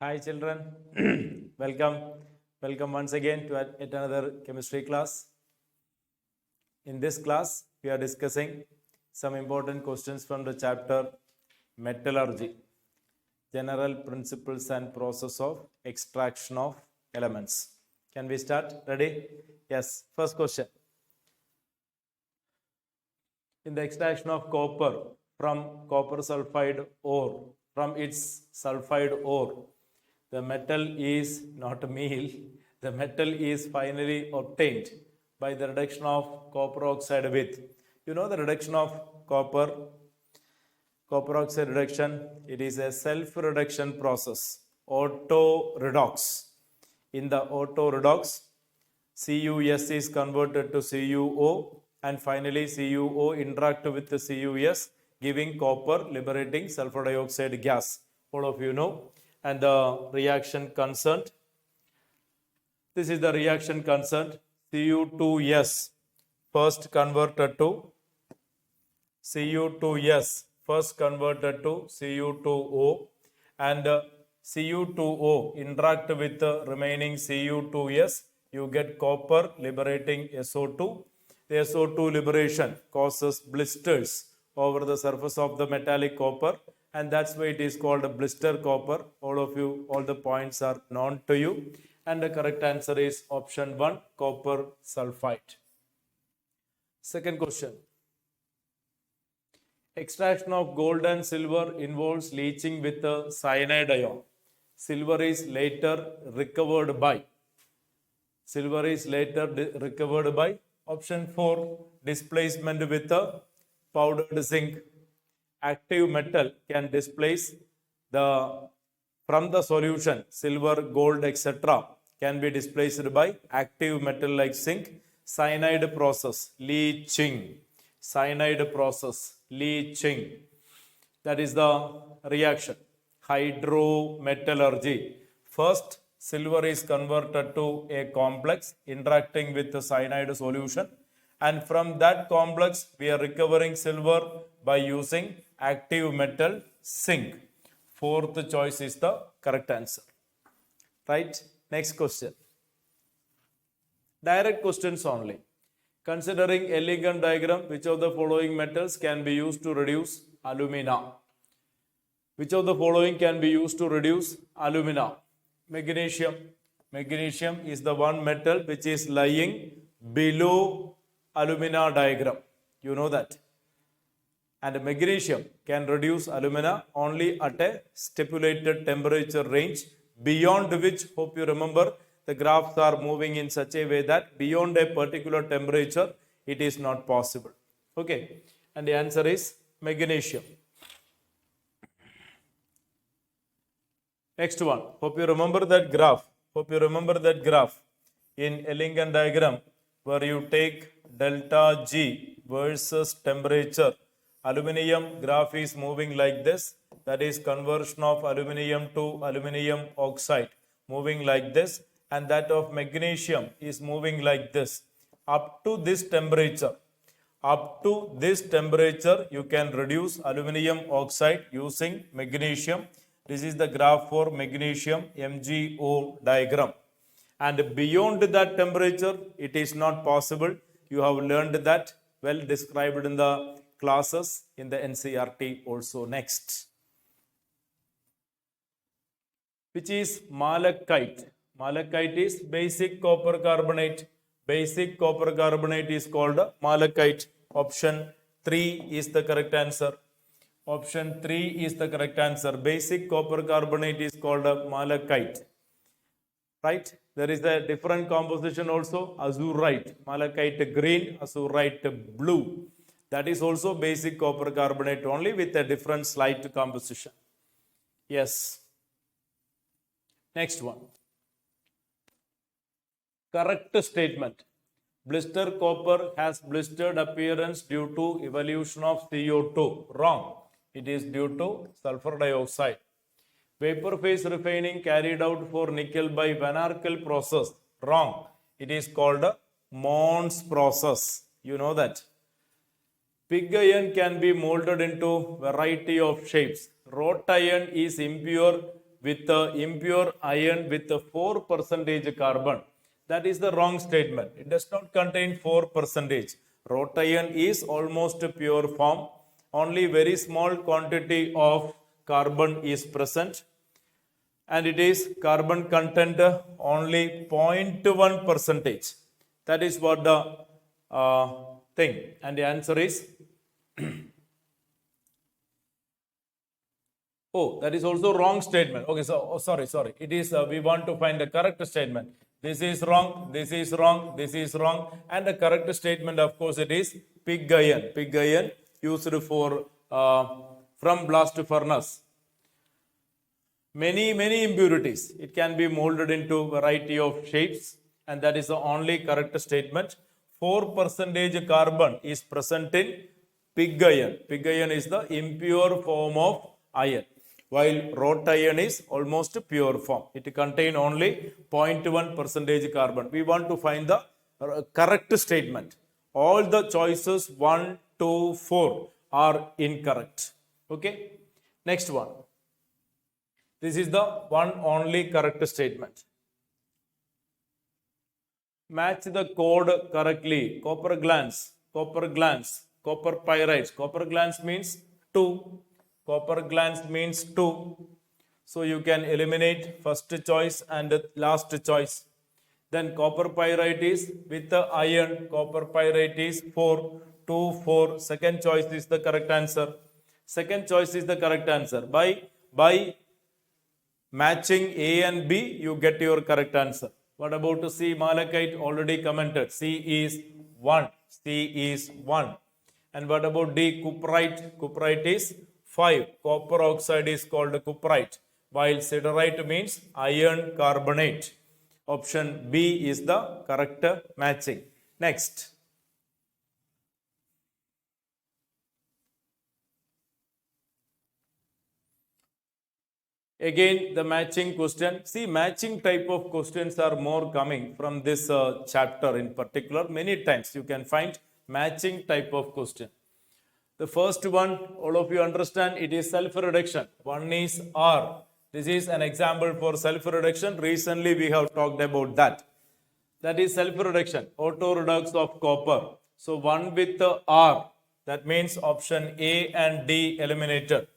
Hi children, welcome once again to yet another chemistry class. In this class, we are discussing some important questions from the chapter Metallurgy, General Principles and Process of Extraction of Elements. Can we start? Ready? Yes, first question. In the extraction of copper from copper sulfide ore, from its sulfide ore, the metal is not a meal, the metal is finally obtained by the reduction of copper oxide with. You know the reduction of copper oxide reduction, it is a self-reduction process, auto redox. In the auto redox, CuS is converted to CuO and finally CuO interact with the CuS giving copper liberating sulfur dioxide gas. All of you know. And the reaction concerned. This is the reaction concerned. Cu2S first converted to Cu2S first converted to Cu2O and Cu2O interact with the remaining Cu2S. You get copper liberating SO2. The SO2 liberation causes blisters over the surface of the metallic copper, and that's why it is called a blister copper. All of you, all the points are known to you, and the correct answer is option 1, copper sulfide. Second question. Extraction of gold and silver involves leaching with a cyanide ion. Silver is later recovered by. Option 4, displacement with a powdered zinc. Active metal can displace from the solution, silver, gold, etc. can be displaced by active metal like zinc. Cyanide process, leaching. That is the reaction. Hydrometallurgy. First, silver is converted to a complex interacting with the cyanide solution. And from that complex, we are recovering silver by using active metal zinc. Fourth choice is the correct answer. Right? Next question. Direct questions only. Considering Ellingham diagram, which of the following metals can be used to reduce alumina? Which of the following can be used to reduce alumina? Magnesium. Magnesium is the one metal which is lying below alumina diagram. You know that. And magnesium can reduce alumina only at a stipulated temperature range, beyond which, hope you remember, the graphs are moving in such a way that beyond a particular temperature, it is not possible. Okay. And the answer is magnesium. Next one. Hope you remember that graph. In Ellingham diagram, where you take delta G versus temperature. Aluminium graph is moving like this. That is conversion of aluminium to aluminium oxide. Moving like this. And that of magnesium is moving like this. Up to this temperature, you can reduce aluminium oxide using magnesium. This is the graph for magnesium MgO diagram. And beyond that temperature, it is not possible. You have learned that, well described in the classes in the NCERT also. Next. Which is malachite? Malachite is basic copper carbonate. Basic copper carbonate is called malachite. Option 3 is the correct answer. Option 3 is the correct answer. Basic copper carbonate is called malachite. Right? There is a different composition also, azurite. Malachite green, azurite blue. That is also basic copper carbonate only with a different slight composition. Yes. Next one. Correct statement. Blister copper has blistered appearance due to evolution of CO2. Wrong. It is due to sulfur dioxide. Vapor phase refining carried out for nickel by Van Arkel process. Wrong. It is called Mond's process. You know that. Pig iron can be molded into variety of shapes. Wrought iron is impure with the impure iron with the 4% carbon. That is the wrong statement. It does not contain 4%. Wrought iron is almost pure form. Only very small quantity of carbon is present, and it is carbon content only 0.1%. That is what the thing. And the answer is oh, that is also wrong statement. Okay, so sorry. It is we want to find the correct statement. This is wrong, this is wrong, this is wrong, and the correct statement, of course, it is pig iron. Pig iron used for from blast furnace. Many impurities. It can be molded into variety of shapes, and that is the only correct statement. 4% carbon is present in pig iron. Pig iron is the impure form of iron, while wrought iron is almost pure form. It contains only 0.1% carbon. We want to find the correct statement. All the choices 1, 2, 4 are incorrect. Okay, next one. This is the one only correct statement. Match the code correctly. Copper glans, copper glans, copper pyrites. Copper glans means 2. Copper glans means 2. So you can eliminate first choice and last choice. Then copper pyrite is with the iron. Copper pyrite is 4. 2, 4. Second choice is the correct answer. Second choice is the correct answer. By matching A and B, you get your correct answer. What about C? Malachite? Already commented. C is 1. C is 1. And what about D? Cuprite? Cuprite is 5. Copper oxide is called cuprite, while siderite means iron carbonate. Option B is the correct matching. Next. Again, the matching question. See, matching type of questions are more coming from this chapter in particular. Many times you can find matching type of question. The first one, all of you understand, it is self-reduction. One is R. This is an example for self-reduction. Recently, we have talked about that. That is self-reduction, auto-redox of copper. So, 1 with the R, that means option A and D eliminated.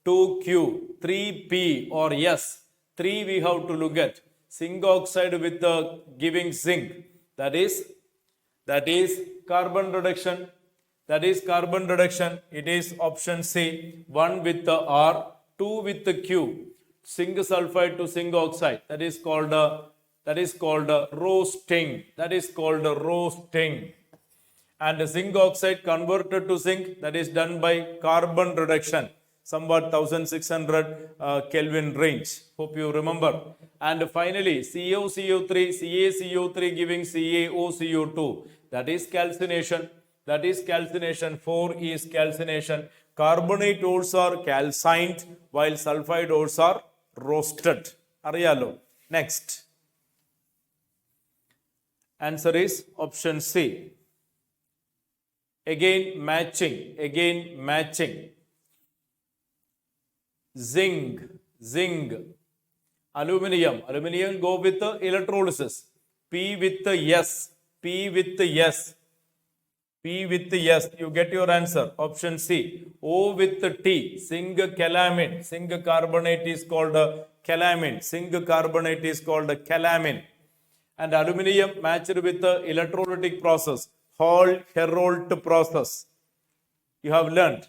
2Q, 3P or S. 3 we have to look at. Zinc oxide with the giving zinc. That is carbon reduction. That is carbon reduction. It is option C. 1 with the R, 2 with the Q. Zinc sulfide to zinc oxide. That is called roasting. That is called roasting. And zinc oxide converted to zinc, that is done by carbon reduction. Somewhat 1600 Kelvin range. Hope you remember. And finally, CaCO3 giving CaOCO2. That is calcination. That is calcination. 4 is calcination. Carbonate ores are calcined, while sulfide ores are roasted. Ariyalo. Next. Answer is option C. Again matching. Zinc. Aluminium go with the electrolysis. P with the S. You get your answer. Option C. O with the T. Zinc calamine. Zinc carbonate is called calamine. And aluminium matched with the electrolytic process. Hall-Heroult process. You have learnt.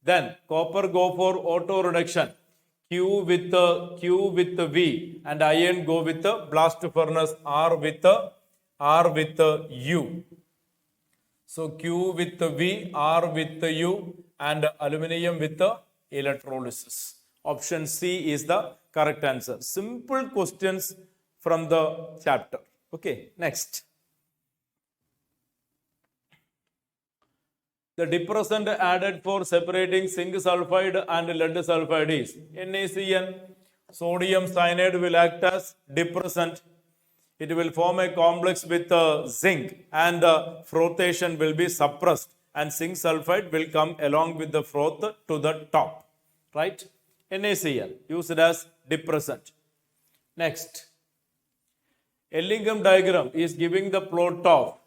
Then copper go for auto reduction. Q with the V, and iron go with the blast furnace. R with the U. So Q with the V, R with the U, and aluminium with the electrolysis. Option C is the correct answer. Simple questions from the chapter. Okay, next. The depressant added for separating zinc sulfide and lead sulfide is NaCN. Sodium cyanide will act as depressant. It will form a complex with zinc, and the frothation will be suppressed, and zinc sulfide will come along with the froth to the top. Right? NaCN used as depressant. Next, Ellingham diagram is giving the plot of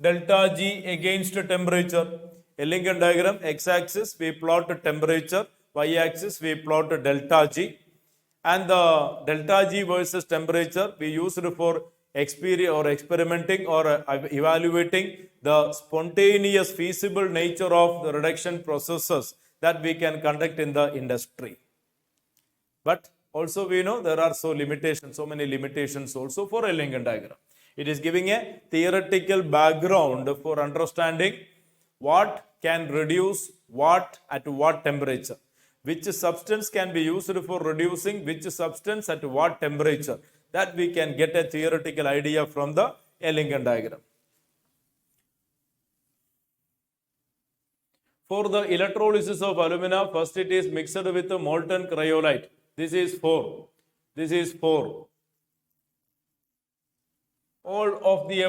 delta G against temperature. Ellingham diagram, x-axis we plot temperature, y-axis we plot delta G. And the delta G versus temperature we used for experimenting or evaluating the spontaneous feasible nature of the reduction processes that we can conduct in the industry. But also we know there are so many limitations also for Ellingham diagram. It is giving a theoretical background for understanding what can reduce what at what temperature. Which substance can be used for reducing which substance at what temperature. That we can get a theoretical idea from the Ellingham diagram. For the electrolysis of alumina, first it is mixed with the molten cryolite. This is 4. This is 4. All of the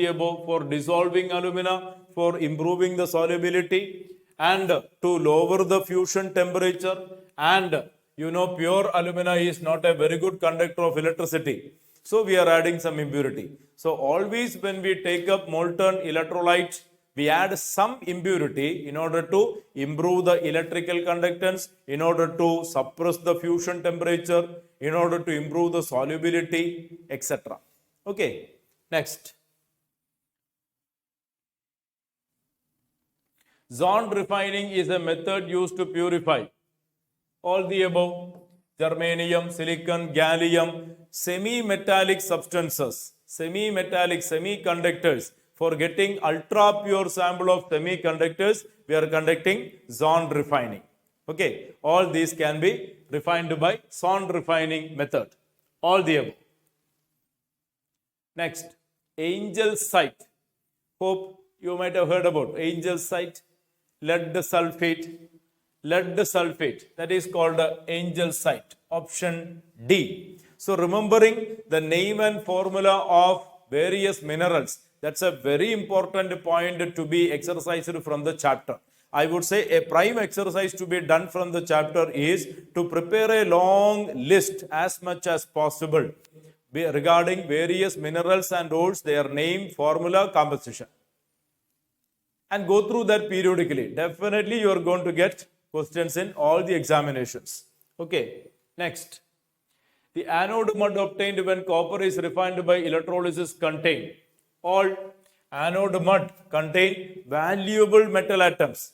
above for dissolving alumina, for improving the solubility, and to lower the fusion temperature. And you know, pure alumina is not a very good conductor of electricity. So we are adding some impurity. So always when we take up molten electrolyte, we add some impurity in order to improve the electrical conductance, in order to suppress the fusion temperature, in order to improve the solubility, etc. Okay, next. Zone refining is a method used to purify all the above: germanium, silicon, gallium, semi-metallic substances, semiconductors. For getting ultra pure sample of semiconductors, we are conducting zone refining. Okay, all these can be refined by zone refining method. All the above. Next, Anglesite. Hope you might have heard about Anglesite. Lead sulfate. That is called Anglesite. Option D. So remembering the name and formula of various minerals, that's a very important point to be exercised from the chapter. I would say a prime exercise to be done from the chapter is to prepare a long list as much as possible regarding various minerals and ores, their name, formula, composition. And go through that periodically. Definitely you are going to get questions in all the examinations. Okay, next. The anode mud obtained when copper is refined by electrolysis contain. All anode mud contain valuable metal atoms.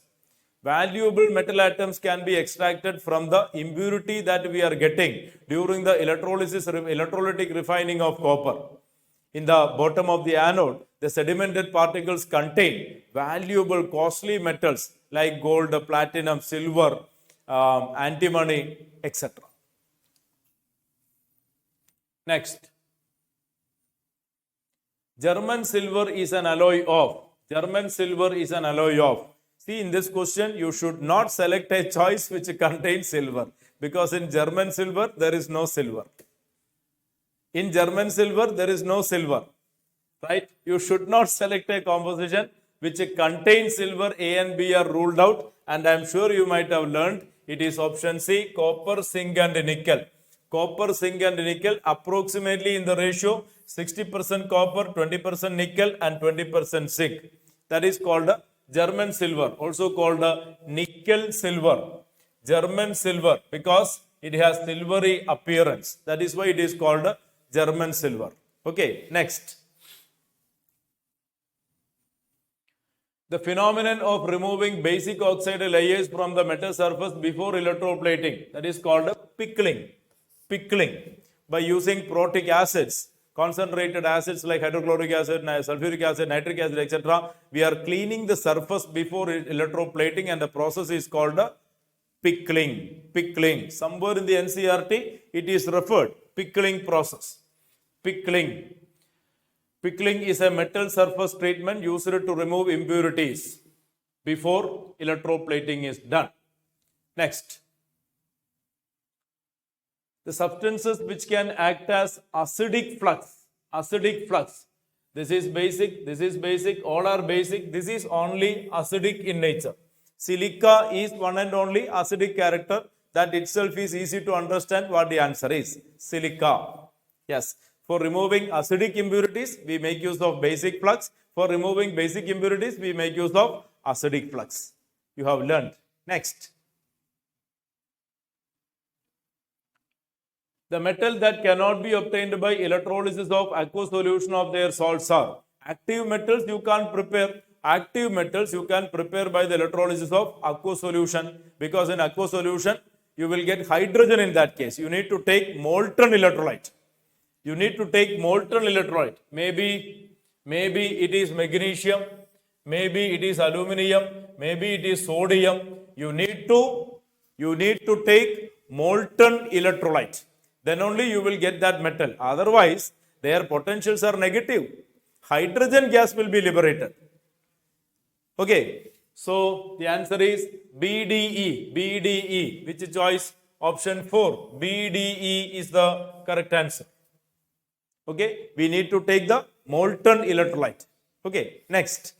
Valuable metal atoms can be extracted from the impurity that we are getting during the electrolytic refining of copper. In the bottom of the anode, the sedimented particles contain valuable costly metals like gold, platinum, silver, antimony, etc. Next. German silver is an alloy of. See, in this question, you should not select a choice which contains silver, because in German silver, there is no silver. In German silver, there is no silver. Right? You should not select a composition which contains silver. A and B are ruled out, and I am sure you might have learned it is option C, copper, zinc and nickel. Copper, zinc and nickel approximately in the ratio 60% copper, 20% nickel and 20% zinc. That is called German silver, also called nickel silver. German silver, because it has silvery appearance. That is why it is called German silver. Okay, next. The phenomenon of removing basic oxide layers from the metal surface before electroplating, that is called pickling. By using protic acids, concentrated acids like hydrochloric acid, sulfuric acid, nitric acid, etc. We are cleaning the surface before electroplating, and the process is called pickling. Somewhere in the NCERT, it is referred, pickling process. Pickling is a metal surface treatment used to remove impurities before electroplating is done. Next. The substances which can act as acidic flux. This is basic, all are basic. This is only acidic in nature. Silica is one and only acidic character. that itself is easy to understand what the answer is. Silica. Yes. For removing acidic impurities, we make use of basic flux. For removing basic impurities, we make use of acidic flux. You have learned. Next. The metal that cannot be obtained by electrolysis of aqueous solution of their salts are active metals. You can't prepare active metals. You can prepare by the electrolysis of aqueous solution, because in aqueous solution you will get hydrogen. In that case, you need to take molten electrolyte. You need to take molten electrolyte. Maybe it is magnesium, maybe it is aluminium, maybe it is sodium. You need to take molten electrolyte. Then only you will get that metal. Otherwise, their potentials are negative. Hydrogen gas will be liberated. Okay, so the answer is BDE. BDE. Which choice? Option 4. BDE is the correct answer. Okay, we need to take the molten electrolyte. Okay, next.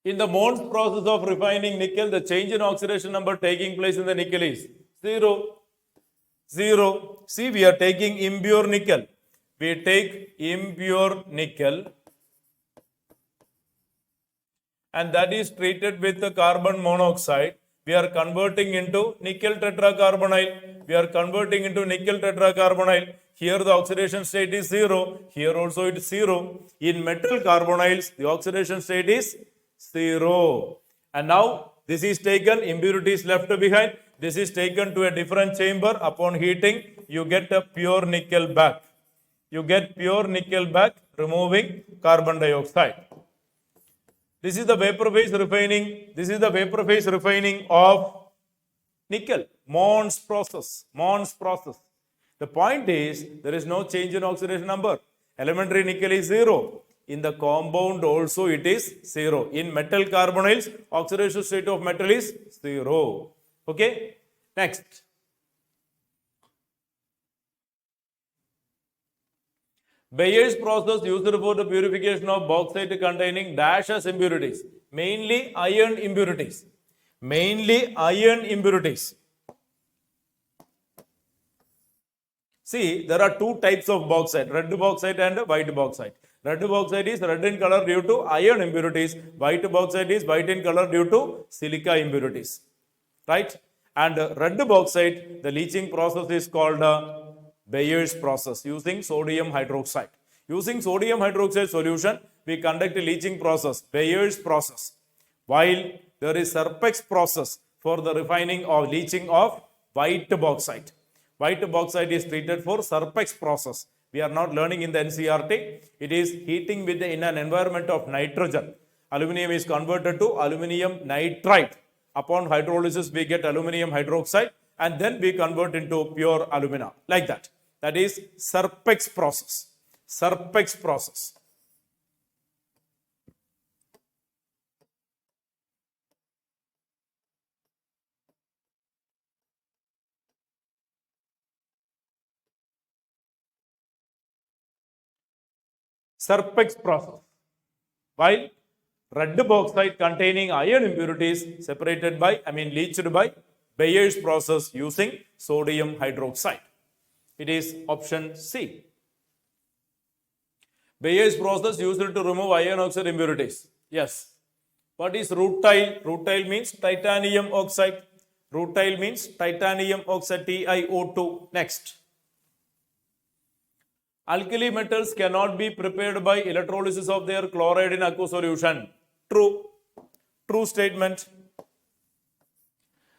In the Mond's process of refining nickel, the change in oxidation number taking place in the nickel is 0, 0. See, we are taking impure nickel. We take impure nickel, and that is treated with the carbon monoxide. We are converting into nickel tetracarbonyl. We are converting into nickel tetracarbonyl. Here the oxidation state is 0. Here also it is 0. In metal carbonyls, the oxidation state is 0. And now this is taken, impurities left behind. This is taken to a different chamber. Upon heating, you get a pure nickel back. You get pure nickel back, removing carbon dioxide. This is the vapor phase refining. This is the vapor phase refining of nickel. Mond's process. Mond's process. The point is, there is no change in oxidation number. Elementary nickel is 0. In the compound also it is 0. In metal carbonyls, oxidation state of metal is 0. Okay. Next. Bayer's process used for the purification of bauxite containing dash as impurities. Mainly iron impurities. Mainly iron impurities. See, there are two types of bauxite, red bauxite and white bauxite. Red bauxite is red in color due to iron impurities. White bauxite is white in color due to silica impurities. Right? And red bauxite, the leaching process is called Bayer's process using sodium hydroxide. Using sodium hydroxide solution, we conduct a leaching process, Bayer's process. While there is Serpex process for the refining or leaching of white bauxite. White bauxite is treated for Serpex process. We are not learning in the NCERT. It is heating in an environment of nitrogen. Aluminium is converted to aluminium nitride. Upon hydrolysis, we get aluminium hydroxide, and then we convert into pure alumina, like that. That is Serpex process. Serpex process. Serpex process. While red bauxite containing iron impurities separated by, leached by Bayer's process using sodium hydroxide. It is option C. Bayer's process used to remove iron oxide impurities. Yes. What is rutile? Rutile means titanium oxide. Rutile means titanium oxide, TiO2. Next. Alkali metals cannot be prepared by electrolysis of their chloride in aqueous solution. True. True statement.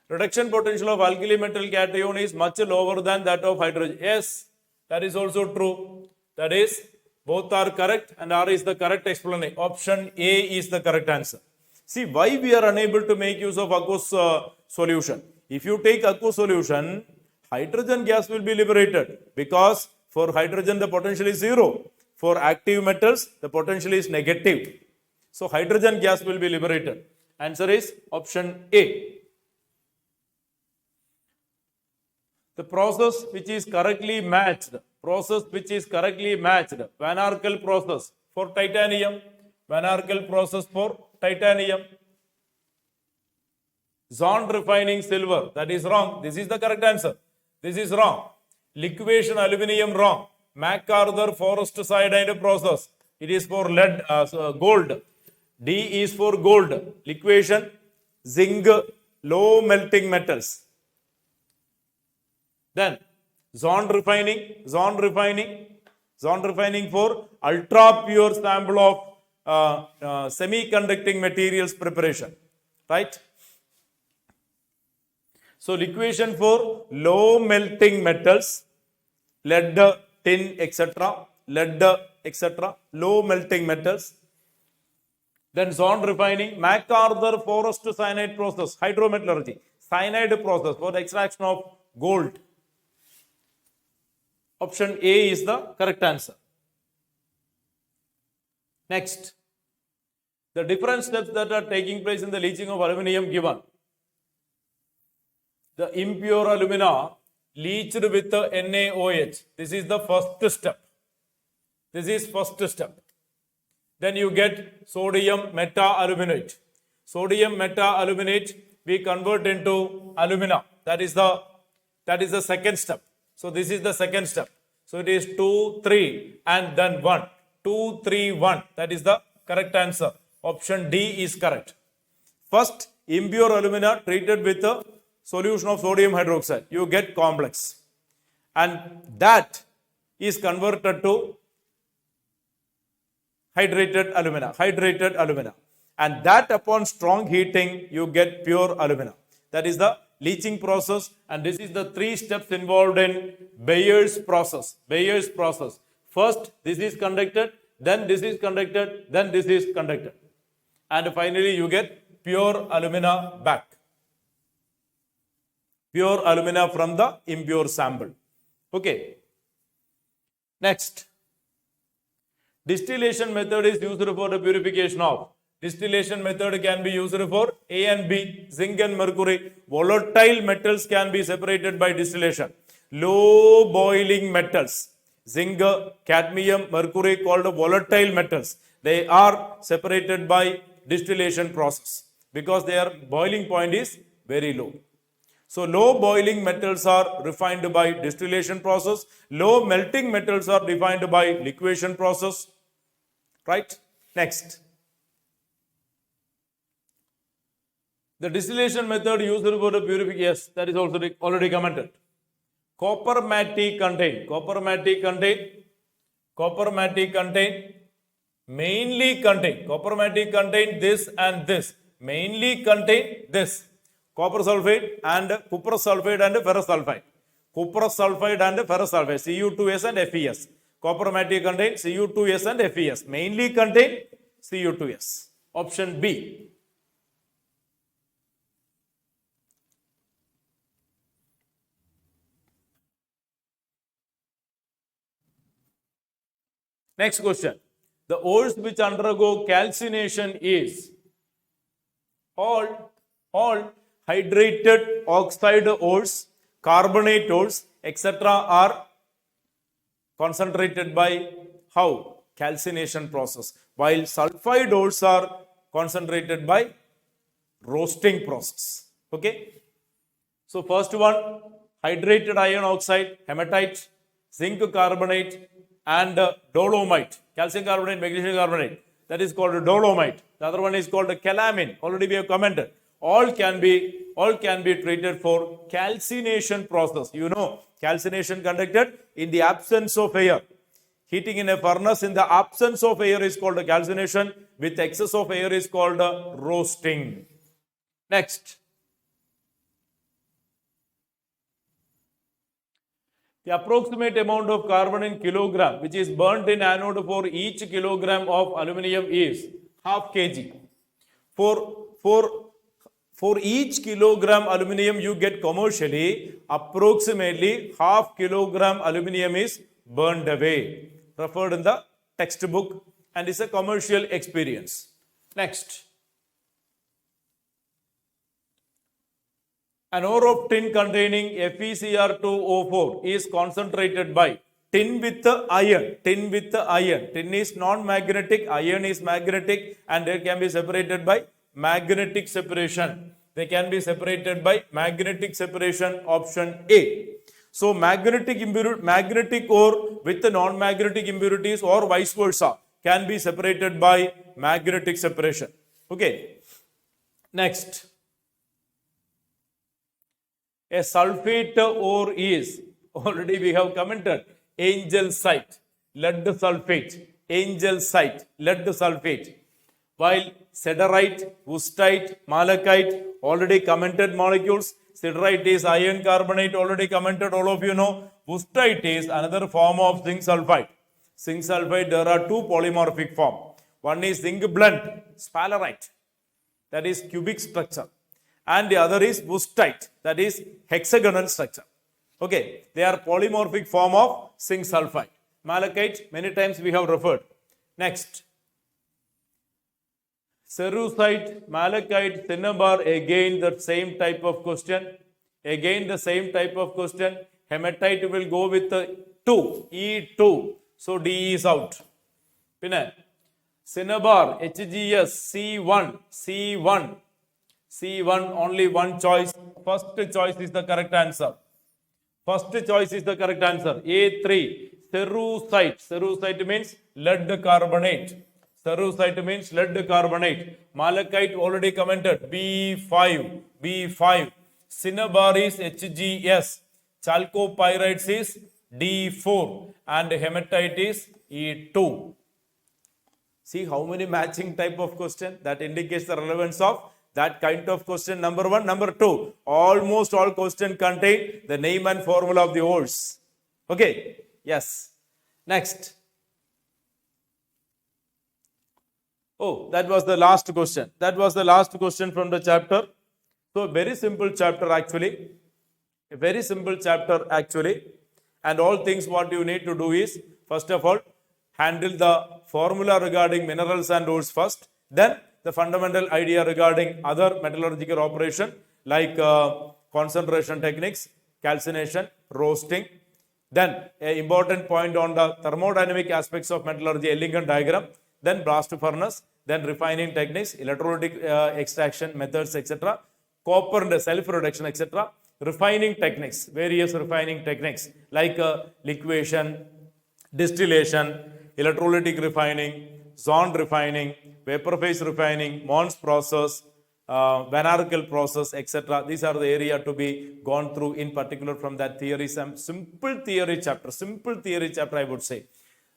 Reduction potential of alkali metal cation is much lower than that of hydrogen. Yes, that is also true. That is, both are correct and R is the correct explanation. Option A is the correct answer. See, why we are unable to make use of aqueous solution? If you take aqueous solution, hydrogen gas will be liberated, because for hydrogen the potential is 0. For active metals, the potential is negative. So hydrogen gas will be liberated. Answer is option A. The process which is correctly matched, Van Arkel process for titanium, Van Arkel process for titanium. Zone refining silver. That is wrong. This is the correct answer. This is wrong. Liquefaction aluminium wrong. MacArthur forest cyanide process. It is for lead, gold. D is for gold. Liquefaction, zinc, low melting metals. Then zone refining for ultra pure sample of semiconducting materials preparation, right? So liquefaction for low melting metals, lead, tin, etc., low melting metals. Then zone refining, MacArthur forest cyanide process, hydrometallurgy, cyanide process for the extraction of gold. Option A is the correct answer. Next, the different steps that are taking place in the leaching of aluminium given. The impure alumina leached with the NaOH. This is the first step. This is first step. Then you get sodium meta-aluminate. Sodium meta-aluminate we convert into alumina. That is the second step. So this is the second step. So it is 2, 3 and then 1. 2, 3, 1. That is the correct answer. Option D is correct. First, impure alumina treated with a solution of sodium hydroxide. You get complex. And that is converted to hydrated alumina. And that upon strong heating, you get pure alumina. That is the leaching process, and this is the 3 steps involved in Bayer's process. First, this is conducted, then this is conducted, then this is conducted. And finally, you get pure alumina back. Pure alumina from the impure sample. Okay. Next. Distillation method is used for the purification of. Distillation method can be used for A and B, zinc and mercury. Volatile metals can be separated by distillation. Low boiling metals, zinc, cadmium, mercury, called volatile metals. They are separated by distillation process because their boiling point is very low. So low boiling metals are refined by distillation process. Low melting metals are defined by liquefaction process. Right? Next. The distillation method used for the purification, yes, that is also already commented. Copper matte contain, this and this, mainly contain this. Copper sulfate and copper sulfate and ferrous sulfide. Cu2S and Fes. Copper matte contains Cu2S and Fes. Mainly contain Cu2S. Option B. Next question. The ores which undergo calcination is all hydrated oxide ores, carbonate ores, etc. are concentrated by how? Calcination process. While sulfide ores are concentrated by roasting process. Okay. So first one, hydrated iron oxide, hematite, zinc carbonate, and dolomite, calcium carbonate, magnesium carbonate, that is called dolomite. The other one is called calamine. Already we have commented. All can be treated for calcination process. You know, calcination conducted in the absence of air. Heating in a furnace in the absence of air is called calcination. With excess of air is called roasting. Next. The approximate amount of carbon in kilogram which is burnt in anode for each kilogram of aluminium is half kg. For each kilogram aluminium you get commercially, approximately half kilogram aluminium is burned away. Referred in the textbook and is a commercial experience. Next. An ore of tin containing FeCr2O4 is concentrated by tin with iron. Tin is non-magnetic, iron is magnetic, and it can be separated by magnetic separation. They can be separated by magnetic separation, option A. So magnetic ore with the non-magnetic impurities or vice versa can be separated by magnetic separation. Okay. Next. A sulfate ore is, already we have commented, Anglesite, lead sulfate, Anglesite, lead sulfate. While siderite, wustite, malachite, already commented molecules. Siderite is iron carbonate, already commented, all of you know. Wustite is another form of zinc sulfide. Zinc sulfide, there are two polymorphic forms. One is zinc blende, sphalerite, that is cubic structure. And the other is wustite, that is hexagonal structure. Okay, they are polymorphic form of zinc sulfide. Malachite, many times we have referred. Next. Cerussite, malachite, cinnabar, again the same type of question. Again the same type of question. Hematite will go with 2, E2. So D is out. Pinna. Cinnabar, HGS, C1. C1, only one choice. First choice is the correct answer. First choice is the correct answer. A3. Cerussite. Cerussite means lead carbonate. Cerussite means lead carbonate. Malachite already commented. B5. Cinnabar is HGS. Chalcopyrites is D4. And hematite is E2. See how many matching type of question that indicates the relevance of that kind of question. Number 1. Number 2. Almost all questions contain the name and formula of the ores. Okay. Yes. Next. Oh, that was the last question. That was the last question from the chapter. So, very simple chapter actually. A very simple chapter actually. And all things what you need to do is, first of all, handle the formula regarding minerals and ores first. Then, the fundamental idea regarding other metallurgical operation like concentration techniques, calcination, roasting. Then, an important point on the thermodynamic aspects of metallurgy, Ellingham diagram. Then blast furnace, then refining techniques, electrolytic extraction methods, etc. Copper and self-reduction, etc. Refining techniques, various refining techniques like liquefaction, distillation, electrolytic refining, zone refining, vapor phase refining, Mond's process, Van Arkel process, etc. These are the area to be gone through in particular from that theory. Some simple theory chapter I would say.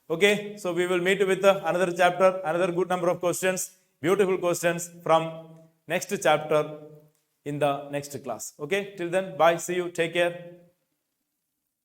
Okay, so we will meet with another chapter, another good number of questions, beautiful questions from next chapter in the next class. Okay, till then, bye, see you, take care.